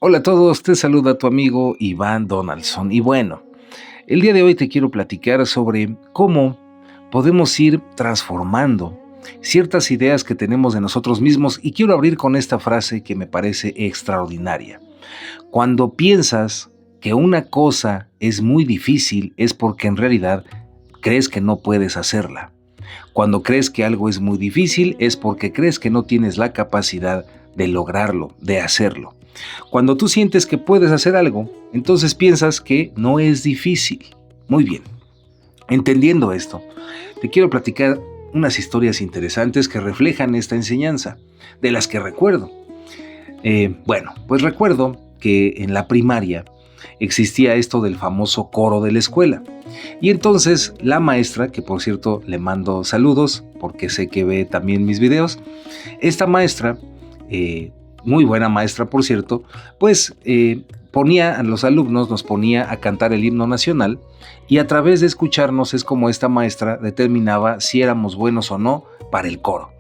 Hola a todos, te saluda tu amigo Iván Donaldson. Y bueno, el día de hoy te quiero platicar sobre cómo podemos ir transformando ciertas ideas que tenemos de nosotros mismos y quiero abrir con esta frase que me parece extraordinaria. Cuando piensas que una cosa es muy difícil es porque en realidad crees que no puedes hacerla. Cuando crees que algo es muy difícil es porque crees que no tienes la capacidad de lograrlo, de hacerlo. Cuando tú sientes que puedes hacer algo, entonces piensas que no es difícil. Muy bien, entendiendo esto, te quiero platicar unas historias interesantes que reflejan esta enseñanza, de las que recuerdo. Pues recuerdo que en la primaria existía esto del famoso coro de la escuela. Y entonces la maestra, que por cierto le mando saludos porque sé que ve también mis videos, esta maestra, muy buena maestra por cierto, pues ponía a los alumnos, nos ponía a cantar el himno nacional y a través de escucharnos es como esta maestra determinaba si éramos buenos o no para el coro.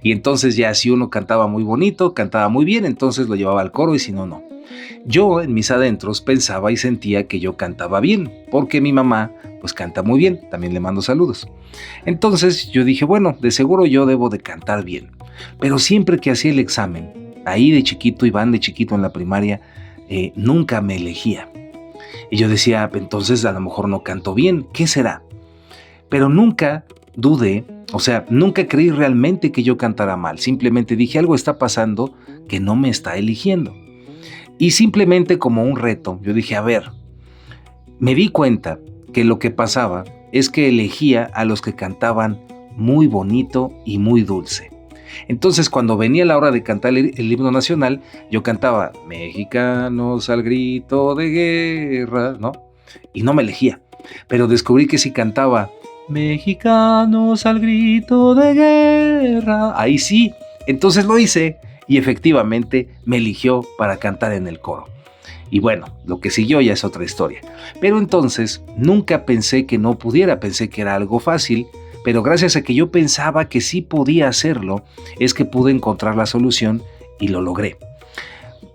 Y entonces ya si uno cantaba muy bonito, cantaba muy bien, entonces lo llevaba al coro y si no, no. Yo en mis adentros pensaba y sentía que yo cantaba bien, porque mi mamá pues canta muy bien, también le mando saludos. Entonces yo dije, bueno, de seguro yo debo de cantar bien. Pero siempre que hacía el examen, ahí de chiquito, Iván de chiquito en la primaria, nunca me elegía. Y yo decía, entonces a lo mejor no canto bien, ¿qué será? Pero nunca dudé, o sea, nunca creí realmente que yo cantara mal. Simplemente dije, algo está pasando que no me está eligiendo. Y simplemente como un reto, yo dije, a ver, me di cuenta que lo que pasaba es que elegía a los que cantaban muy bonito y muy dulce. Entonces cuando venía la hora de cantar el himno nacional, yo cantaba Mexicanos al grito de guerra, ¿no? Y no me elegía, pero descubrí que si cantaba Mexicanos al grito de guerra, ahí sí, entonces lo hice y efectivamente me eligió para cantar en el coro. Y bueno, lo que siguió ya es otra historia. Pero entonces nunca pensé que no pudiera, pensé que era algo fácil, pero gracias a que yo pensaba que sí podía hacerlo, es que pude encontrar la solución y lo logré.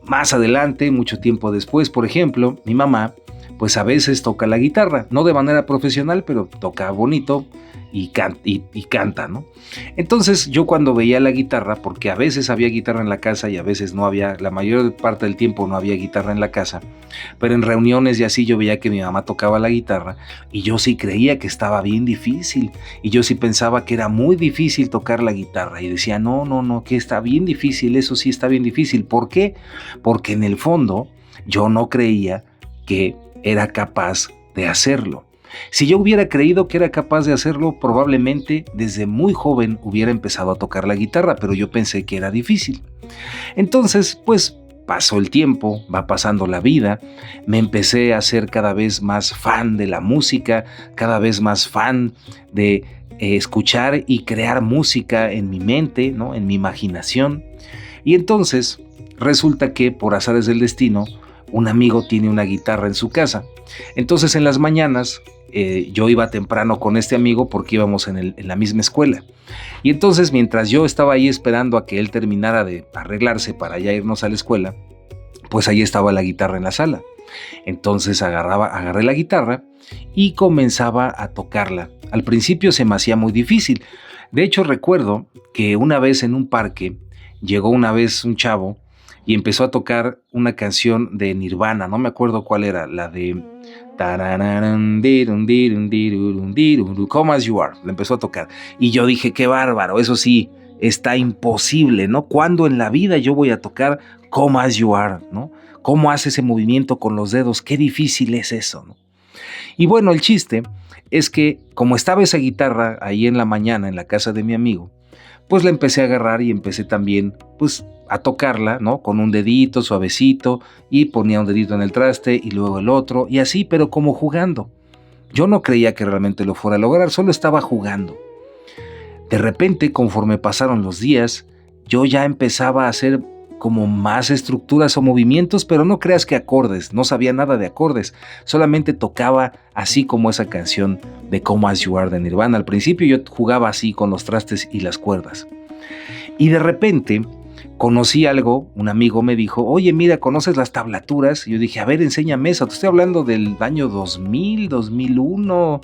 Más adelante, mucho tiempo después, por ejemplo, mi mamá, pues a veces toca la guitarra, no de manera profesional, pero toca bonito y canta, ¿no? Entonces yo cuando veía la guitarra, porque a veces había guitarra en la casa y a veces no había, la mayor parte del tiempo no había guitarra en la casa, pero en reuniones y así yo veía que mi mamá tocaba la guitarra y yo sí creía que estaba bien difícil y yo sí pensaba que era muy difícil tocar la guitarra y decía, no, que está bien difícil, eso sí está bien difícil. ¿Por qué? Porque en el fondo yo no creía que era capaz de hacerlo. Si yo hubiera creído que era capaz de hacerlo, probablemente desde muy joven hubiera empezado a tocar la guitarra, pero yo pensé que era difícil. Entonces, pues pasó el tiempo, va pasando la vida, me empecé a ser cada vez más fan de la música, cada vez más fan de escuchar y crear música en mi mente, ¿no? En mi imaginación. Y entonces resulta que por azares del destino, un amigo tiene una guitarra en su casa. Entonces en las mañanas yo iba temprano con este amigo porque íbamos en la misma escuela. Y entonces mientras yo estaba ahí esperando a que él terminara de arreglarse para ya irnos a la escuela, pues ahí estaba la guitarra en la sala. Entonces agarré la guitarra y comenzaba a tocarla. Al principio se me hacía muy difícil. De hecho recuerdo que una vez en un parque llegó una vez un chavo y empezó a tocar una canción de Nirvana, no me acuerdo cuál era, la de Come As You Are, la empezó a tocar. Y yo dije, qué bárbaro, eso sí, está imposible, ¿no? ¿Cuándo en la vida yo voy a tocar Come As You Are, ¿no? ¿Cómo hace ese movimiento con los dedos? Qué difícil es eso, ¿no? Y bueno, el chiste es que como estaba esa guitarra ahí en la mañana en la casa de mi amigo, pues la empecé a agarrar y empecé también, pues, a tocarla, ¿no? Con un dedito suavecito y ponía un dedito en el traste y luego el otro y así, pero como jugando. Yo no creía que realmente lo fuera a lograr, solo estaba jugando. De repente, conforme pasaron los días, yo ya empezaba a hacer como más estructuras o movimientos, pero no creas que acordes, no sabía nada de acordes, solamente tocaba así como esa canción de Come As You Are de Nirvana. Al principio yo jugaba así con los trastes y las cuerdas. Y de repente, conocí algo, un amigo me dijo, oye, mira, ¿conoces las tablaturas? Y yo dije, a ver, enséñame eso. Te estoy hablando del año 2000, 2001,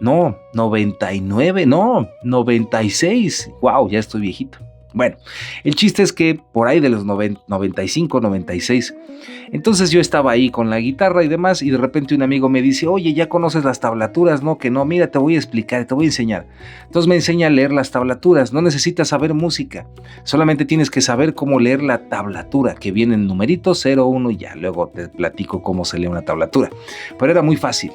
no, 99, no, 96. Wow, ya estoy viejito. Bueno, el chiste es que por ahí de los 95, 96, entonces yo estaba ahí con la guitarra y demás, y de repente un amigo me dice, oye, ¿ya conoces las tablaturas? No, que no, mira, te voy a explicar, te voy a enseñar. Entonces me enseña a leer las tablaturas. No necesitas saber música, solamente tienes que saber cómo leer la tablatura, que viene en numeritos 0, 1 y ya, luego te platico cómo se lee una tablatura. Pero era muy fácil.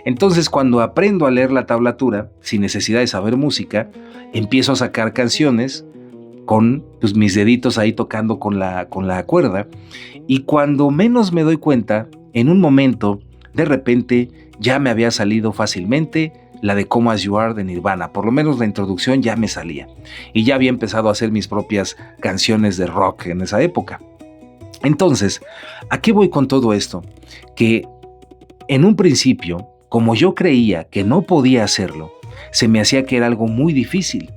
Entonces, cuando aprendo a leer la tablatura, sin necesidad de saber música, empiezo a sacar canciones con pues, mis deditos ahí tocando con la cuerda, y cuando menos me doy cuenta, en un momento, de repente, ya me había salido fácilmente la de Come As You Are de Nirvana. Por lo menos la introducción ya me salía, y ya había empezado a hacer mis propias canciones de rock en esa época. Entonces, ¿a qué voy con todo esto? Que en un principio, como yo creía que no podía hacerlo, se me hacía que era algo muy difícil.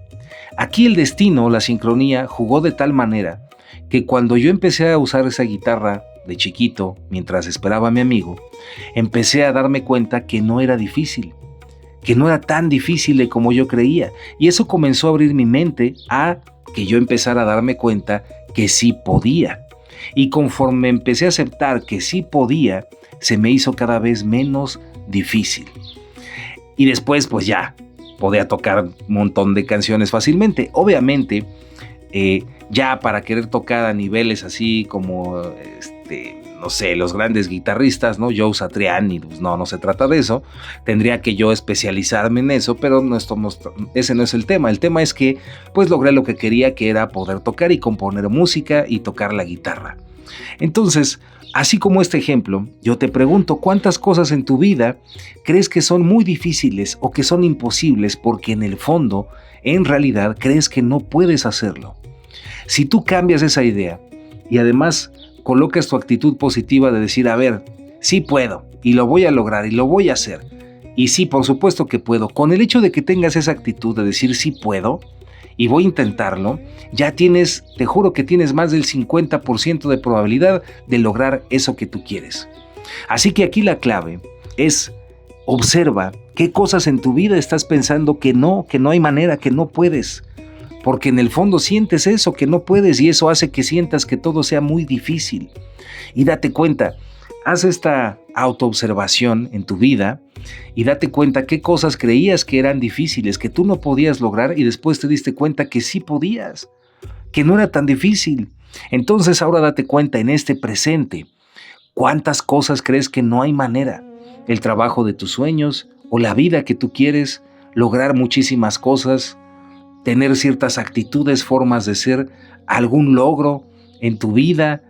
Aquí el destino, la sincronía, jugó de tal manera que cuando yo empecé a usar esa guitarra de chiquito, mientras esperaba a mi amigo, empecé a darme cuenta que no era difícil, que no era tan difícil de como yo creía. Y eso comenzó a abrir mi mente a que yo empezara a darme cuenta que sí podía. Y conforme empecé a aceptar que sí podía, se me hizo cada vez menos difícil. Y después, pues ya, podía tocar un montón de canciones fácilmente. Obviamente, ya para querer tocar a niveles así como, no sé, los grandes guitarristas, ¿no? Joe Satriani, pues no se trata de eso. Tendría que yo especializarme en eso, pero ese no es el tema. El tema es que, pues logré lo que quería, que era poder tocar y componer música y tocar la guitarra. Entonces, así como este ejemplo, yo te pregunto, ¿cuántas cosas en tu vida crees que son muy difíciles o que son imposibles porque en el fondo, en realidad, crees que no puedes hacerlo? Si tú cambias esa idea y además colocas tu actitud positiva de decir, a ver, sí puedo y lo voy a lograr y lo voy a hacer, y sí, por supuesto que puedo, con el hecho de que tengas esa actitud de decir sí puedo, y voy a intentarlo, ya tienes, te juro que tienes más del 50% de probabilidad de lograr eso que tú quieres. Así que aquí la clave es, observa qué cosas en tu vida estás pensando que no hay manera, que no puedes. Porque en el fondo sientes eso, que no puedes, y eso hace que sientas que todo sea muy difícil. Y date cuenta, haz esta autoobservación en tu vida y date cuenta qué cosas creías que eran difíciles, que tú no podías lograr, y después te diste cuenta que sí podías, que no era tan difícil. Entonces ahora date cuenta en este presente, ¿cuántas cosas crees que no hay manera? El trabajo de tus sueños o la vida que tú quieres, lograr muchísimas cosas, tener ciertas actitudes, formas de ser, algún logro en tu vida,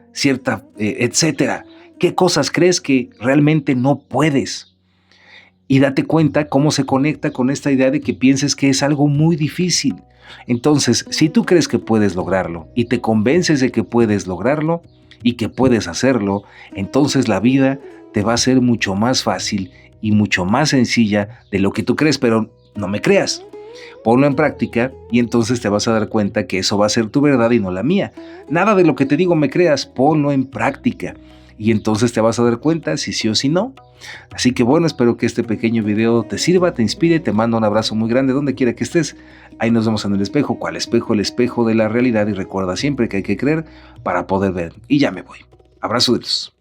etcétera. ¿Qué cosas crees que realmente no puedes? Y date cuenta cómo se conecta con esta idea de que pienses que es algo muy difícil. Entonces, si tú crees que puedes lograrlo y te convences de que puedes lograrlo y que puedes hacerlo, entonces la vida te va a ser mucho más fácil y mucho más sencilla de lo que tú crees, pero no me creas. Ponlo en práctica y entonces te vas a dar cuenta que eso va a ser tu verdad y no la mía. Nada de lo que te digo me creas, ponlo en práctica. Y entonces te vas a dar cuenta si sí o si no. Así que bueno, espero que este pequeño video te sirva, te inspire, te mando un abrazo muy grande donde quiera que estés. Ahí nos vemos en el espejo. ¿Cuál espejo? El espejo de la realidad, y recuerda siempre que hay que creer para poder ver. Y ya me voy. Abrazo de luz.